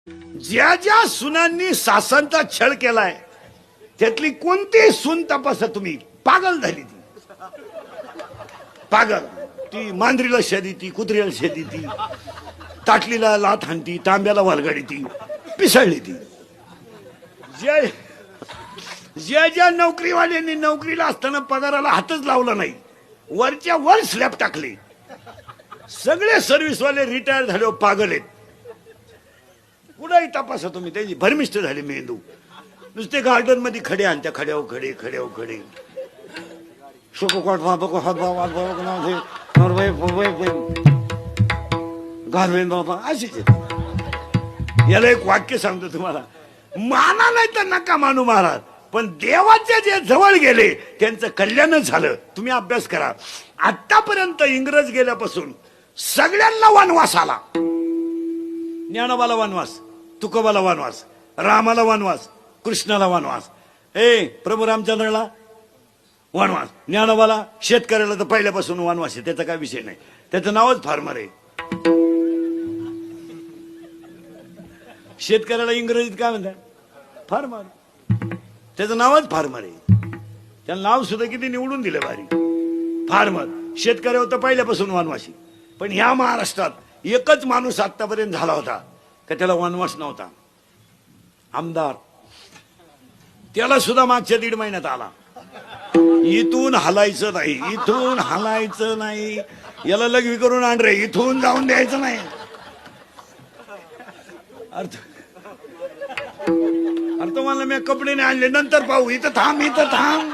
ज्या ज्या सुनांनी सासांचा छळ केलाय त्यातली कोणती सून तपासा तुम्ही, पागल झाली ती. पागल. ती मांजरीला शेदी ती, कुत्र्याला शेदी ती, ताटलीला लाथ हाणती, तांब्याला वालगाडी ती, पिसळली ती. ज्या ज्या नोकरीवाल्यांनी नोकरीला असताना पगाराला हातच लावला नाही, वरच्या वर स्लॅब टाकले, सगळे सर्व्हिसवाले रिटायर झाले, पागल आहेत. कुठेही तपासा तुम्ही, त्याची भरमिष्ट झाली मेंदू. नुसते गार्डन मध्ये खडे आणि त्या खड्यावर खडे, खड्यावर खडे. अशीच. याला एक वाक्य सांगतो तुम्हाला, माना नाही तर नका मानू महाराज, पण देवाच्या जे जवळ गेले त्यांचं कल्याणच झालं. तुम्ही अभ्यास करा. आतापर्यंत इंग्रज गेल्यापासून सगळ्यांना वनवास आला. ज्ञानोबाला वनवास, तुकोबाला वनवास, रामाला वनवास, कृष्णाला वनवास, प्रभू रामचंद्राला वनवास, ज्ञानोबाला, शेतकऱ्याला तर पहिल्यापासून वनवास आहे, त्याचा काय विषय नाही. त्याचं नावच फार्मर आहे. शेतकऱ्याला इंग्रजीत काय म्हणतात? फार्मर. त्याचं नावच फार्मर आहे. त्याला नाव सुद्धा किती निवडून दिलं भारी, फार्मर. शेतकऱ्यावर तर पहिल्यापासून वनवासी. पण ह्या महाराष्ट्रात एकच माणूस आतापर्यंत झाला होता का त्याला वनवास नव्हता, आमदार. त्याला सुद्धा मागच्या 1.5 महिन्यात आला. इथून हलायचं नाही, इथून हलायचं नाही. याला लघवी करून आण रे, इथून जाऊन द्यायचं नाही. अर्थ मला मी कपडे नाही आणले, नंतर पाहू, इथं थांब, इथं थांब.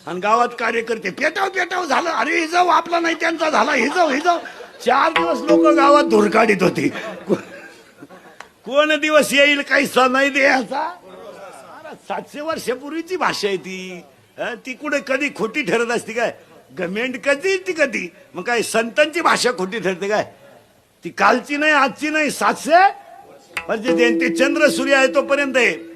आणि गावात कार्यकर्ते पेटाव झालं, अरे हिजाव आपला नाही त्यांचा झाला, हिजाव. 4 दिवस लोक गावात धूर काढीत होती. कोण दिवस येईल काही नाही द्यायचा. 700 वर्षापूर्वीची भाषा आहे ती. ती कुठे कधी खोटी ठरत असती काय? गव्हर्नमेंट कधी मग काय संतांची भाषा खोटी ठरते काय? ती कालची नाही, आजची नाही, 700 म्हणजे ते चंद्र सूर्य आहे तोपर्यंत आहे.